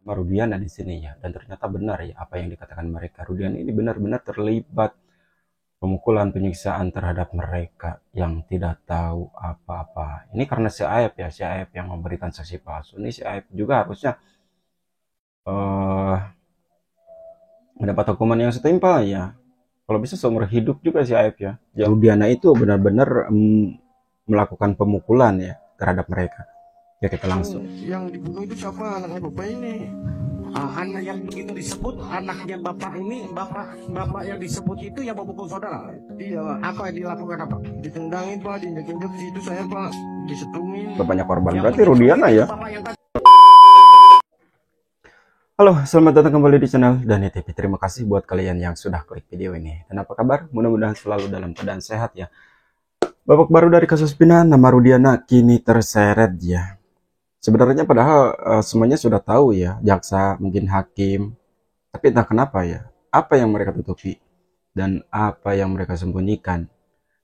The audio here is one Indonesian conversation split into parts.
sama Rudiana di sini ya, dan ternyata benar ya apa yang dikatakan mereka. Rudiana ini benar-benar terlibat pemukulan, penyiksaan terhadap mereka yang tidak tahu apa-apa. Ini karena si Aep ya, si Aep yang memberikan saksi palsu. Ini si Aep juga harusnya eh mendapat hukuman yang setimpal ya. Kalau bisa seumur hidup juga si Aep ya. Yang Rudiana itu benar-benar melakukan pemukulan ya terhadap mereka. Ya kita langsung. Yang dibunuh itu siapa? Anaknya bapak ini. Anak yang begitu disebut anaknya bapak ini, bapak yang disebut itu yang memukul saudara. Iya pak. Apa yang dilakukan apa? Ditendangin pak, diinjek-injek di situ saya pak, disetungin. Bapaknya korban Yang berarti Rudiana ya. bapak yang tadi. Halo, selamat datang kembali di channel Dani TV. Terima kasih buat kalian yang sudah klik video ini. Dan apa kabar? Mudah-mudahan selalu dalam keadaan sehat ya. Babak baru dari kasus Vina, nama Rudiana kini terseret ya. Sebenarnya padahal semuanya sudah tahu ya, jaksa, mungkin hakim. Tapi entah kenapa ya, apa yang mereka tutupi dan apa yang mereka sembunyikan.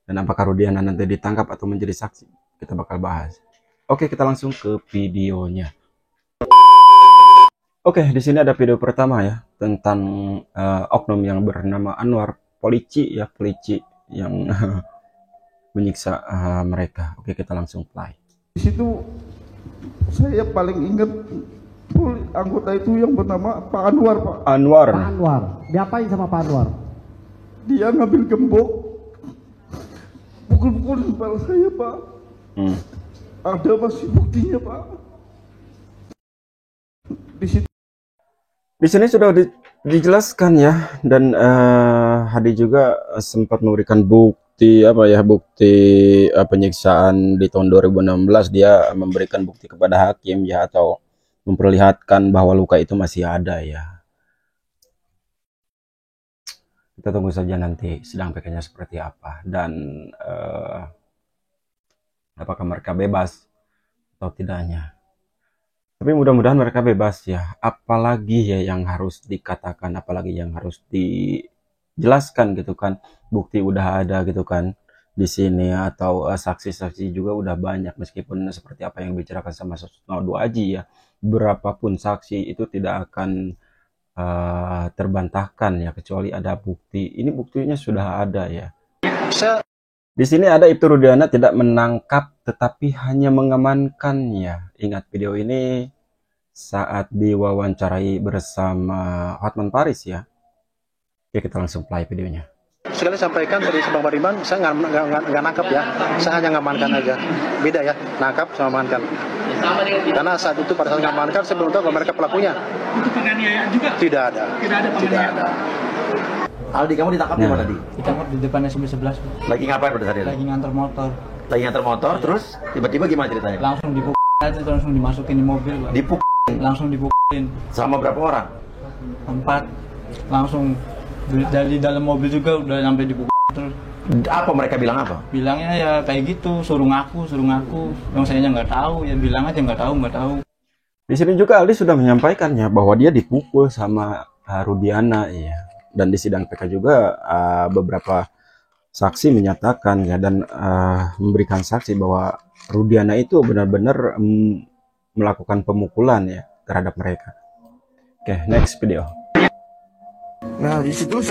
Dan apakah Rudiana nanti ditangkap atau menjadi saksi? Kita bakal bahas. Oke, kita langsung ke videonya. Oke, di sini ada video pertama ya tentang oknum yang bernama Anwar, polisi ya, polisi yang menyiksa mereka. Oke, kita langsung play. Di situ saya paling ingat anggota itu yang bernama Pak Anwar pak. Anwar. Pak Anwar, diapain sama Pak Anwar? Dia ngambil gembok, pukul-pukul di kepala saya pak. Ada masih buktinya pak. Di sini sudah dijelaskan ya, dan Hadi juga sempat memberikan bukti penyiksaan di tahun 2016. Dia memberikan bukti kepada hakim ya, atau memperlihatkan bahwa luka itu masih ada ya. Kita tunggu saja nanti sidang PK-nya seperti apa, dan apakah mereka bebas atau tidaknya. Tapi mudah-mudahan mereka bebas ya. Apalagi ya yang harus dikatakan, apalagi yang harus dijelaskan gitu kan. Bukti udah ada gitu kan di sini, atau saksi-saksi juga udah banyak, meskipun seperti apa yang dibicarakan sama 102 Aji ya. Berapapun saksi itu tidak akan terbantahkan ya, kecuali ada bukti. Ini buktinya sudah ada ya. Di sini ada Ibtu Rudiana tidak menangkap tetapi hanya mengamankan ya. Ingat video ini saat diwawancarai bersama Hotman Paris ya. Oke, kita langsung play videonya. Sekali sampaikan tadi Bang Bariman, saya nggak nangkap ya, saya hanya ngamankan aja. Beda ya, nangkap sama amankan. Karena saat itu pada saat ngamankan saya belum tahu mereka pelakunya. Untuk penganiayaan juga? Tidak ada. Tidak ada. Aldi, kamu ditangkap di mana tadi? Ditangkap di depan SMP 11. Lagi ngapain pada saat itu? Lagi nganter motor. Lagi nganter motor, terus tiba-tiba gimana ceritanya? Langsung dipukul aja, langsung dimasukin di mobil, Pak. Langsung dipukulin. Sama berapa orang? 4. Langsung dari dalam mobil juga udah sampai dipukul terus. Apa mereka bilang apa? Bilangnya ya kayak gitu, suruh ngaku. Yang saya nggak tahu, ya bilang aja nggak tahu. Di sini juga Aldi sudah menyampaikannya bahwa dia dipukul sama Rudiana ya. Dan di sidang PK juga beberapa saksi menyatakan ya, dan memberikan saksi bahwa Rudiana itu benar-benar melakukan pemukulan ya terhadap mereka. Oke, next video. Nah di situ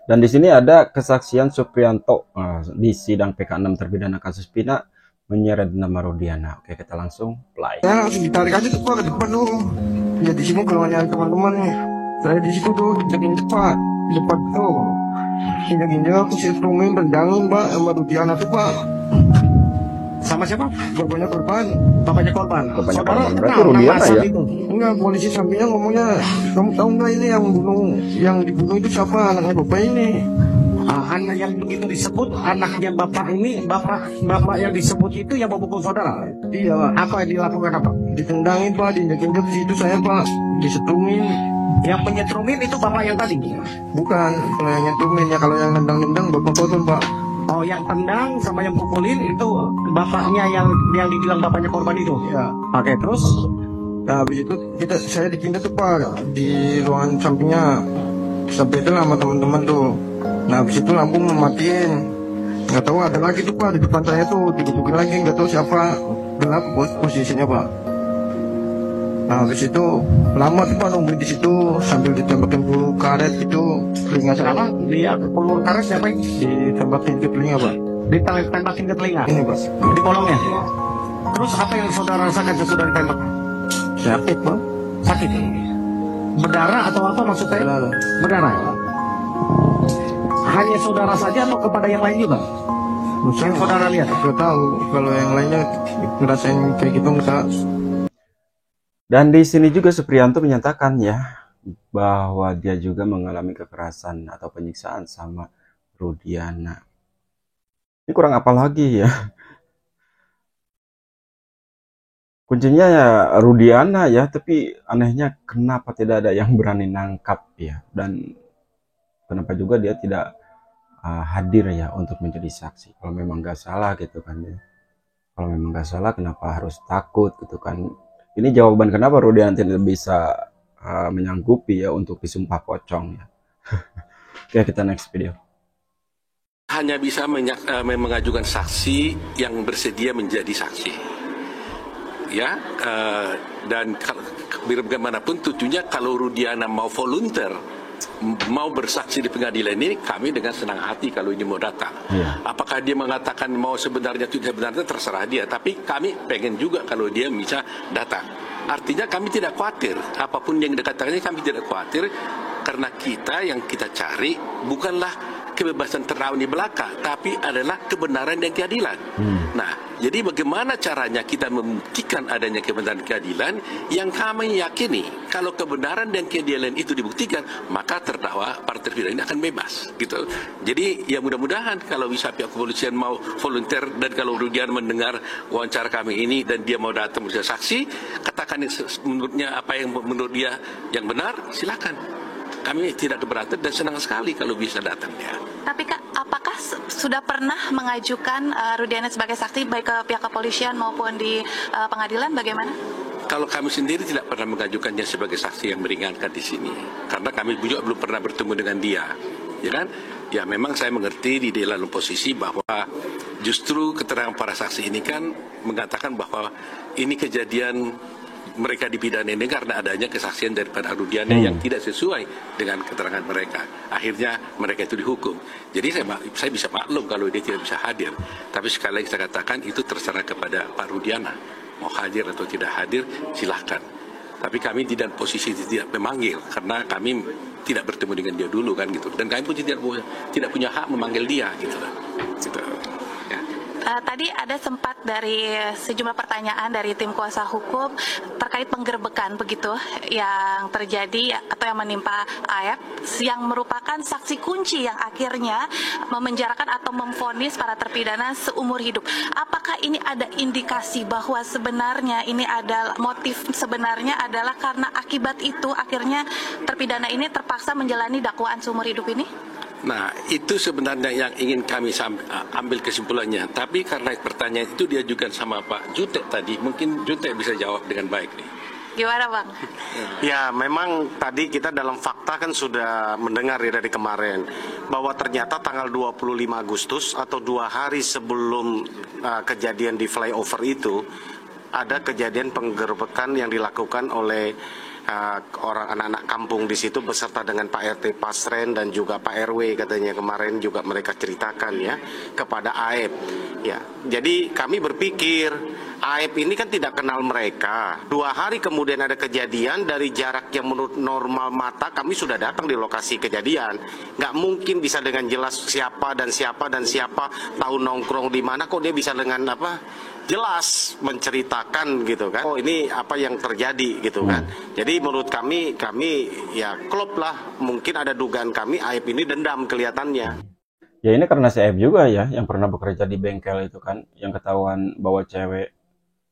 Dan di sini ada kesaksian Suprianto di sidang PK 6 terpidana kasus Vina menyeret nama Rudiana. Oke, kita langsung play. saya langsung ditarik aja tuh pak ke depan tuh. Ya di sini kalau nyari teman-teman nih. Saya di situ tuh injek-injek pak, di depan tuh. Injek-injek aku setungin tendangin pak sama Rudiana tuh pak. Sama siapa? Bapaknya korban. Bapaknya korban. Bapaknya Saudara korban. Berarti kenal Rudiana nama saat ya? itu? Enggak, polisi sampingnya ngomongnya, kamu tahu nggak ini yang dibunuh itu siapa? Anaknya bapak ini. Anak yang begitu disebut anaknya bapak ini, bapak yang disebut itu yang memukul saudara. Iya pak. Apa yang dilakukan apa? Ditendangin pak, diinjek-injek di situ saya pak, disetungin. Yang menyetrumin itu bapak yang tadi? Bukan, kalau yang nyentuhin ya, kalau yang nendang-nendang bapak korban pak. Oh, yang tendang sama yang pukulin itu bapaknya yang dibilang bapaknya korban itu? Iya. Oke, terus? Nah habis itu saya dipindah tuh pak di ruangan sampingnya. Sampai itu sama teman-teman tuh. Nah habis itu lampu mematiin. Nggak tahu ada lagi tuh pak di depan saya tuh, digebukin lagi, nggak tahu siapa. Gelap posisinya pak. Nah habis itu lama tuh Pak nungguin di situ sambil ditembakin peluru karet itu telinga saya. Kenapa? Dia peluru karet siapa yang Ditembakin ke telinga Pak. ditembakin ke telinga? Ini Pak. Di kolongnya. Terus apa yang saudara rasakan sesudah ditembak? Sakit Pak. Sakit. Berdarah atau apa maksudnya? Berdarah. Berdarah. Hanya saudara saja atau kepada yang lain juga? Yang saudara lihat? Gak tahu kalau yang lainnya ngerasain kayak gitu nggak. Dan di sini juga Supriyanto menyatakan ya bahwa dia juga mengalami kekerasan atau penyiksaan sama Rudiana. Ini kurang apa lagi ya? Kuncinya ya Rudiana ya, tapi anehnya kenapa tidak ada yang berani nangkap ya, dan kenapa juga dia tidak hadir ya untuk menjadi saksi. Kalau memang nggak salah gitu kan ya. Kalau memang nggak salah kenapa harus takut gitu kan. Ini jawaban kenapa Rudiana tidak bisa menyanggupi ya untuk disumpah pocong ya. Oke, kita next video. Hanya bisa mengajukan saksi yang bersedia menjadi saksi, ya. Dan bagaimanapun tentunya kalau Rudiana mau volunteer, mau bersaksi di pengadilan ini, kami dengan senang hati kalau ini mau datang. Iya. Apakah dia mengatakan mau sebenarnya tidak sebenarnya terserah dia, tapi kami pengen juga kalau dia bisa datang. Artinya kami tidak khawatir, apapun yang dikatakannya kami tidak khawatir, karena kita yang kita cari bukanlah kebebasan terdakwa di belaka, tapi adalah kebenaran dan keadilan. Nah, jadi bagaimana caranya kita membuktikan adanya kebenaran dan keadilan yang kami yakini kalau kebenaran dan keadilan itu dibuktikan, maka terdakwa para terpidana ini akan bebas, gitu. Jadi ya mudah-mudahan kalau bisa pihak kepolisian mau volunteer, dan kalau Rudiana mendengar wawancara kami ini dan dia mau datang menjadi saksi, katakan menurutnya apa yang menurut dia yang benar, silakan. Kami tidak keberatan dan senang sekali kalau bisa datang ya. Tapi Kak, apakah sudah pernah mengajukan Rudiana sebagai saksi baik ke pihak kepolisian maupun di pengadilan, bagaimana? Kalau kami sendiri tidak pernah mengajukannya sebagai saksi yang meringankan di sini, karena kami juga belum pernah bertemu dengan dia, ya kan? Ya memang saya mengerti di dalam posisi bahwa justru keterangan para saksi ini kan mengatakan bahwa ini kejadian mereka dipidana ini karena adanya kesaksian daripada Rudiana yang tidak sesuai dengan keterangan mereka. Akhirnya mereka itu dihukum. Jadi saya bisa maklum kalau dia tidak bisa hadir. Tapi sekali lagi saya katakan itu terserah kepada Pak Rudiana. Mau hadir atau tidak hadir, silahkan. Tapi kami tidak posisi tidak memanggil karena kami tidak bertemu dengan dia dulu kan gitu. Dan kami pun tidak punya hak memanggil dia gitu. Gitu. Ya. Tadi ada sempat dari sejumlah pertanyaan dari tim kuasa hukum terkait penggerbekan begitu yang terjadi atau yang menimpa AF yang merupakan saksi kunci yang akhirnya memenjarakan atau memvonis para terpidana seumur hidup. Apakah ini ada indikasi bahwa sebenarnya ini adalah motif sebenarnya adalah karena akibat itu akhirnya terpidana ini terpaksa menjalani dakwaan seumur hidup ini? Nah, itu sebenarnya yang ingin kami ambil kesimpulannya. Tapi karena pertanyaan itu diajukan sama Pak Jutek tadi, mungkin Jutek bisa jawab dengan baik nih. Gimana Bang? Ya memang tadi kita dalam fakta kan sudah mendengar ya dari kemarin bahwa ternyata tanggal 25 Agustus atau 2 hari sebelum kejadian di flyover itu ada kejadian penggerbekan yang dilakukan oleh orang anak-anak kampung di situ beserta dengan Pak RT Pasren dan juga Pak RW katanya kemarin juga mereka ceritakan ya kepada AEP ya. Jadi kami berpikir AEP ini kan tidak kenal mereka. 2 hari kemudian ada kejadian dari jarak yang menurut normal mata kami sudah datang di lokasi kejadian. Nggak mungkin bisa dengan jelas siapa dan siapa dan siapa tahu nongkrong di mana, kok dia bisa dengan apa? Jelas menceritakan gitu kan. Oh ini apa yang terjadi gitu kan. Jadi menurut kami ya klop lah. Mungkin ada dugaan kami AIP ini dendam kelihatannya. Ya ini karena si AIP juga ya yang pernah bekerja di bengkel itu kan, yang ketahuan bawa cewek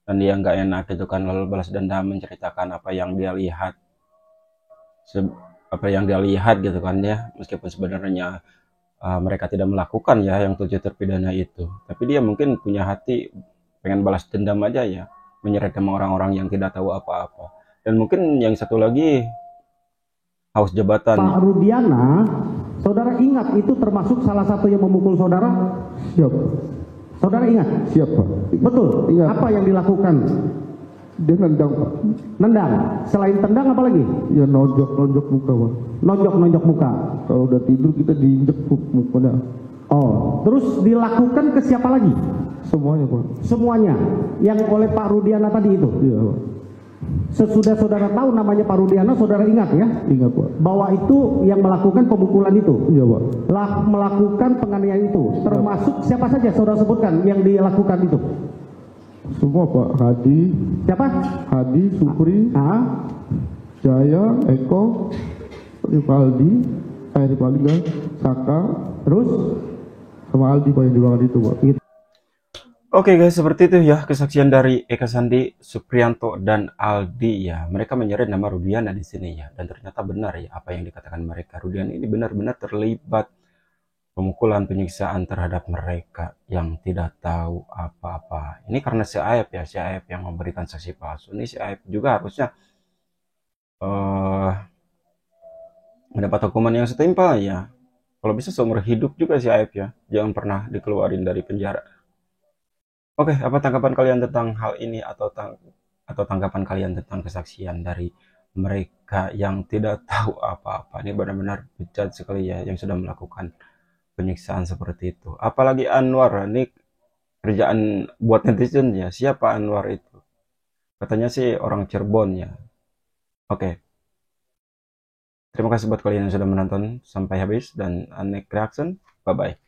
dan dia nggak enak itu kan, lalu balas dendam menceritakan apa yang dia lihat, gitu kan ya, meskipun sebenarnya mereka tidak melakukan ya yang 7 terpidana itu, tapi dia mungkin punya hati pengen balas dendam aja ya, menyeret sama orang-orang yang tidak tahu apa-apa. Dan mungkin yang satu lagi haus jabatan. Pak Rudiana, saudara ingat itu termasuk salah satu yang memukul saudara? Siap. Saudara ingat? Siap Pak. Betul. Iya. Apa yang dilakukan? Dia nendang Pak. Nendang. Selain tendang apa lagi? Ya nonjok muka Pak. Nonjok muka. Kalau udah tidur kita diinjek mukanya. Oh, terus dilakukan ke siapa lagi? Semuanya Pak. Semuanya yang oleh Pak Rudiana tadi itu? Iya Pak. Sesudah saudara tahu namanya Pak Rudiana, saudara ingat ya? Ingat Pak. Bahwa itu yang melakukan pemukulan itu? Iya Pak. Melakukan penganiayaan itu, termasuk siapa saja saudara sebutkan yang dilakukan itu? Semua Pak. Hadi. Siapa? Hadi, Supri, Jaya, Eko, Rivaldi, Saka, terus sama Aldi Pak yang di ruangan itu Pak. Oke guys, seperti itu ya kesaksian dari Eka Sandi, Supriyanto, dan Aldi ya. Mereka menyeret nama Rudiana di sini ya, dan ternyata benar ya apa yang dikatakan mereka. Rudiana ini benar-benar terlibat pemukulan, penyiksaan terhadap mereka yang tidak tahu apa-apa. Ini karena si Aep ya, si Aep yang memberikan saksi palsu. Ini si Aep juga harusnya mendapat hukuman yang setimpal ya. Kalau bisa seumur hidup juga si Aep ya, jangan pernah dikeluarin dari penjara. Oke, apa tanggapan kalian tentang hal ini atau tanggapan kalian tentang kesaksian dari mereka yang tidak tahu apa-apa? Ini benar-benar bejat sekali ya yang sudah melakukan penyiksaan seperti itu. Apalagi Anwar, ini kerjaan buat netizen ya. Siapa Anwar itu? Katanya sih orang Cirebon ya. Oke. Terima kasih buat kalian yang sudah menonton sampai habis dan Anek Reaction. Bye-bye.